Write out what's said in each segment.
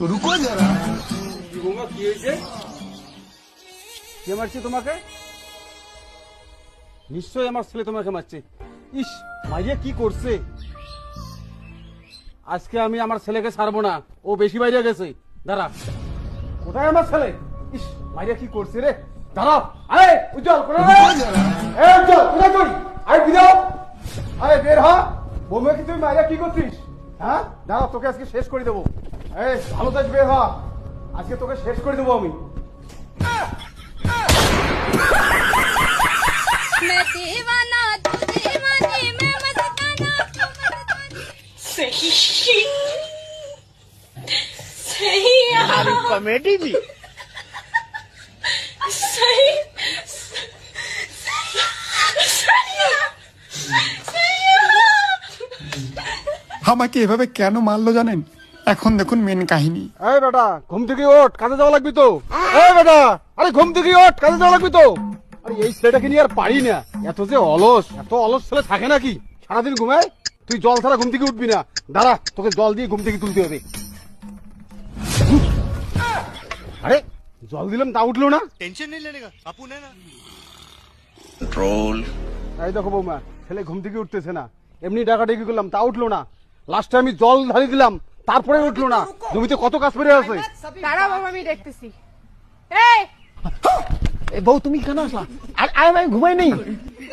रुको जरा। কি হয়েছে? কে মারছে তোমাকে? নিশ্চয়ই আমার ছেলে তোমাকে মারছে। ইস, মাইয়া কি করছে? আজকে আমি আমার ছেলেকে ছাড়বো না, ও বেশি বাইরে গেছে। দাঁড়া, কোথায় আমার ছেলে? ইস, মাইয়া কি করছে রে? দাঁড়া, আরে উজ্জ্বল কোথায়? এই উজ্জ্বল কোথায় তুই? আরে বিদাও, আরে বের হ। বৌমা কি তুই মাইয়া কি করছিস? হ্যাঁ, দাঁড়া, তোকে আজকে শেষ করে দেবো। এই ভালো থাক, বের হ, আজকে তোকে শেষ করে দেবো আমি। मैं दीवाना तू दीवानी मैं मस्ताना तू मस्तानी। सही सही कॉमेडी भी सही আমাকে এভাবে কেন মারলো জানেন? এখন দেখুন মেন কাহিনী। এই বেটা, ঘুম থেকে ওঠ, কাজে যাওয়া লাগবে তো। এই বেটা, আরে ঘুম থেকে ওঠ, কাজে যাওয়া লাগবে তো। আরে এই ছেলেটাকে নিয়ে আর পারি না, এত যে অলস, এত অলস ছেলে থাকে নাকি? সারাদিন ঘুমায়, তুই জল ছাড়া ঘুম থেকে উঠবি না। দাঁড়া, তোকে জল দিয়ে ঘুম থেকে তুলতে হবে। আরে জল দিলাম তা উঠলো না। टेंशन नहीं लेने का अपन है ना। এই দেখো বৌমা, ছেলে ঘুম থেকে উঠতেছে না। এমনি ডাকাডাকি করলাম তা উঠলো না। লাস্টে আমি জল ঢালি দিলাম, তারপরে উঠলো না। জমিতে কত কাজ পড়ে আছে। দাঁড়াও বাবা, আমি দেখতেছি। এই এই বউ তুমি কেন আসলা? আমি ঘুমাই নেই।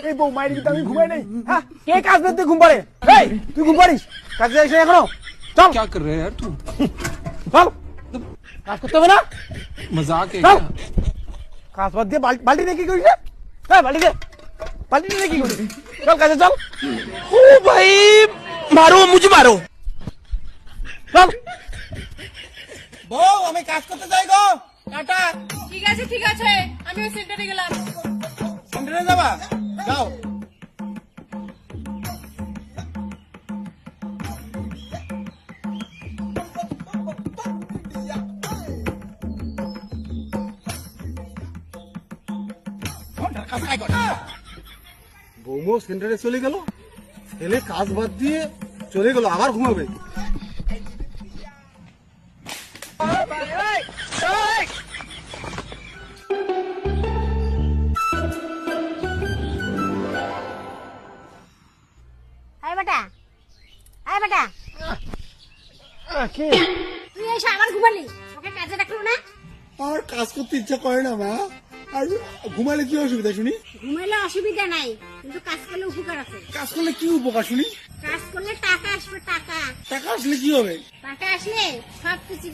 এই বউ মায়ের কিন্তু আমি ঘুমাই নেই। হ্যাঁ, কে কাজ করতে ঘুম পারে? এই তুই ঘুম পারিস? কাজে যাইস না এখনো? চল। क्या कर रहे हैं यार तू? চল, কাজ করতে হবে না? मजाक है চল। क्या? কাজ বাদ দিয়ে বালতি দিয়ে কি করিস? হ্যাঁ, বালতি দিয়ে কি করিস? চল কাজে চল। ओ भाई मारो मुझे मारो। চল। বউ আমি কাজ করতে যাই গো। টাটা। ঠিক আছে, আমি ওই সেন্টারে গেলাম। সেন্টারে যাবা? যাও। বৌমা সেন্টারে চলে গেল, ছেলে কাজ বাদ দিয়ে চলে গেল, আবার ঘুমাবে। আয় বেটা, আয় বেটা, কে? তুই এসে আবার ঘুমালি? ওকে কাজে রাখলো না? আমার কাজ করতে ইচ্ছা করে না মা। আর ঘুমালে কি অসুবিধা শুনি? ঘুমাইলে অসুবিধা নাই, কিন্তু কাজ করলে উপকার আছে। কাজ করলে কি উপকার শুনি? কাজ করলে টাকা আসবে, টাকা। টাকা আসলে কি হবে? টাকা আসলে সব কিছু